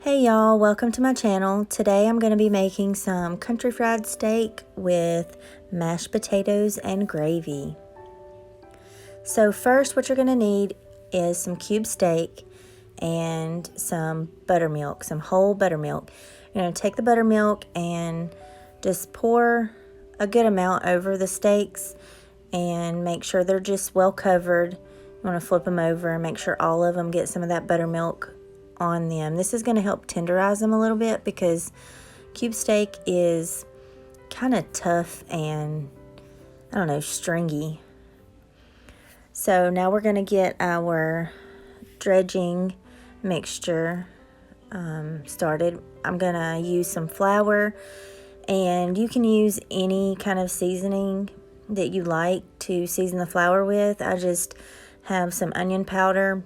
Hey y'all, welcome to my channel. Today I'm going to be making some country fried steak with mashed potatoes and gravy. So first what you're going to need is some cube steak and some buttermilk, some whole buttermilk. You're going to take the buttermilk and just pour a good amount over the steaks and make sure they're just well covered. You want to flip them over and make sure all of them get some of that buttermilk on them. This is going to help tenderize them a little bit because cube steak is kind of tough and, I don't know, stringy. So now we're going to get our dredging mixture started. I'm going to use some flour, and you can use any kind of seasoning that you like to season the flour with. I just have some onion powder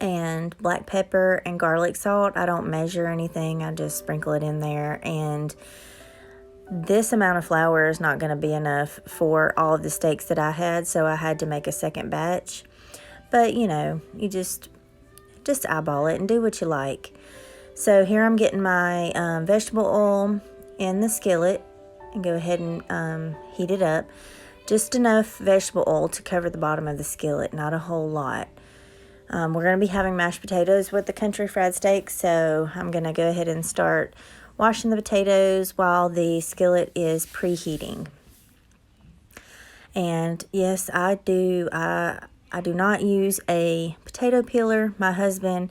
and black pepper and garlic salt. I don't measure anything, I just sprinkle it in there. And this amount of flour is not going to be enough for all of the steaks that I had, so I had to make a second batch. But you know, you just eyeball it and do what you like. So here I'm getting my vegetable oil in the skillet and go ahead and heat it up. Just enough vegetable oil to cover the bottom of the skillet, not a whole lot. We're going to be having mashed potatoes with the country fried steak, so I'm going to go ahead and start washing the potatoes while the skillet is preheating. And yes, I do not use a potato peeler. My husband,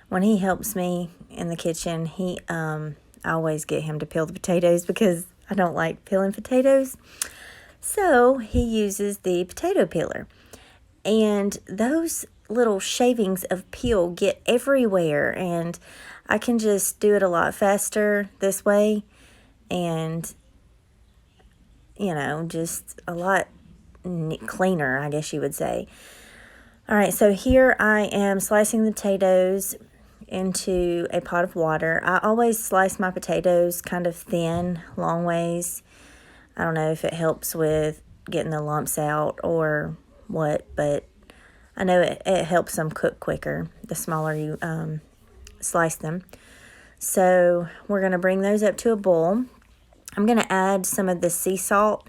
when he helps me in the kitchen, I always get him to peel the potatoes because I don't like peeling potatoes. So he uses the potato peeler. And those little shavings of peel get everywhere, and I can just do it a lot faster this way, and you know, just a lot cleaner, I guess you would say. All right, so here I am slicing the potatoes into a pot of water. I always slice my potatoes kind of thin, long ways. I don't know if it helps with getting the lumps out or what, but I know it helps them cook quicker the smaller you slice them. So we're going to bring those up to a boil. I'm going to add some of the sea salt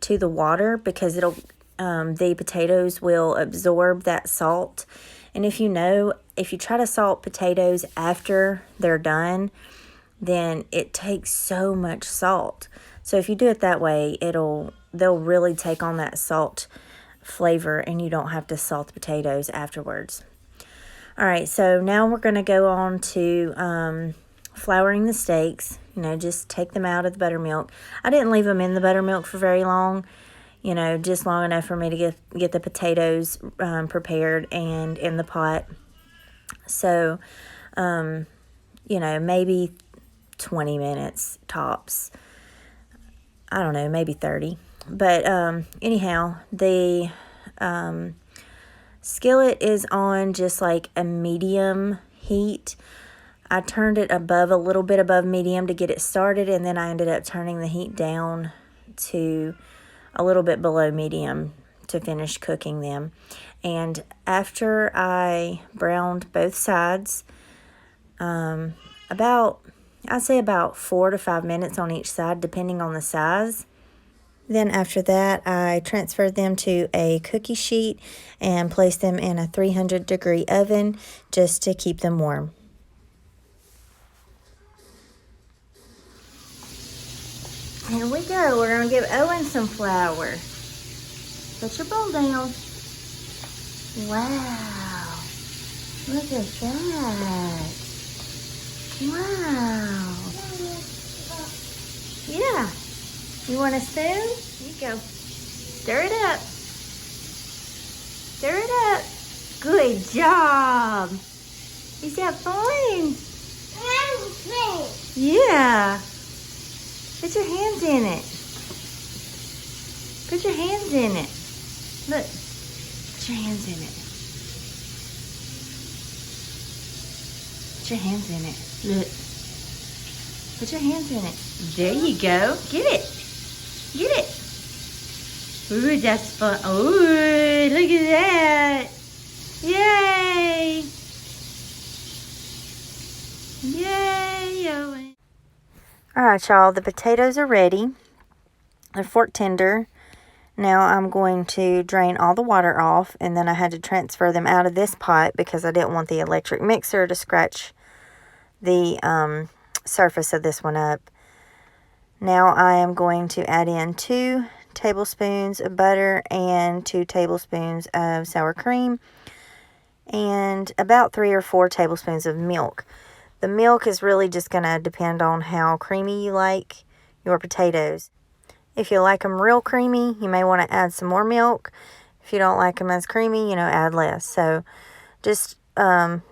to the water because the potatoes will absorb that salt. And if you try to salt potatoes after they're done, then it takes so much salt. So if you do it that way, they'll really take on that salt flavor, and you don't have to salt the potatoes afterwards. All right, so now we're going to go on to flouring the steaks. You know, just take them out of the buttermilk. I didn't leave them in the buttermilk for very long, you know, just long enough for me to get the potatoes prepared and in the pot. So, you know, maybe 20 minutes tops. I don't know, maybe 30. But anyhow, the skillet is on just like a medium heat. I turned it a little bit above medium to get it started, and then I ended up turning the heat down to a little bit below medium to finish cooking them. And after I browned both sides, I'd say about 4 to 5 minutes on each side, depending on the size. Then after that, I transferred them to a cookie sheet and placed them in a 300-degree oven just to keep them warm. Here we go. We're going to give Owen some flour. Put your bowl down. Wow. Look at that. Wow. Yeah. You want a spoon? Here you go. Stir it up. Stir it up. Good job. Is that fun? Yeah. Put your hands in it. Put your hands in it. Look. Put your hands in it. Put your hands in it. Look. Put your hands in it. There you go. Get it. Get it. Ooh, that's fun. Ooh, look at that. Yay. Yay. All right, y'all, the potatoes are ready. They're fork tender. Now I'm going to drain all the water off, and then I had to transfer them out of this pot because I didn't want the electric mixer to scratch the surface of this one up. Now I am going to add in 2 tablespoons of butter and 2 tablespoons of sour cream and about 3 or 4 tablespoons of milk. The milk is really just going to depend on how creamy you like your potatoes. If you like them real creamy, you may want to add some more milk. If you don't like them as creamy, add less. So just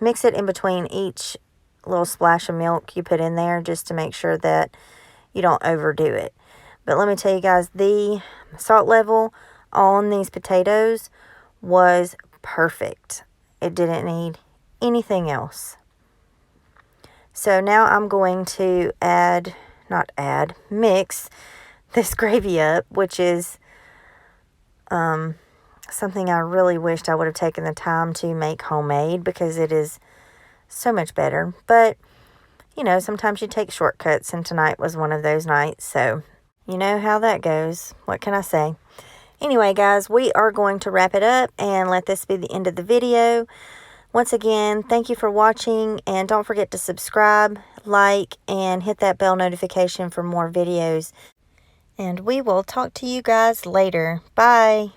mix it in between each little splash of milk you put in there just to make sure that you don't overdo it. But let me tell you guys, the salt level on these potatoes was perfect. It didn't need anything else. So now I'm going to mix this gravy up, which is something I really wished I would have taken the time to make homemade because it is so much better. But, sometimes you take shortcuts, and tonight was one of those nights. So, you know how that goes. What can I say? Anyway, guys, we are going to wrap it up and let this be the end of the video. Once again, thank you for watching, and don't forget to subscribe, like, and hit that bell notification for more videos. And we will talk to you guys later. Bye.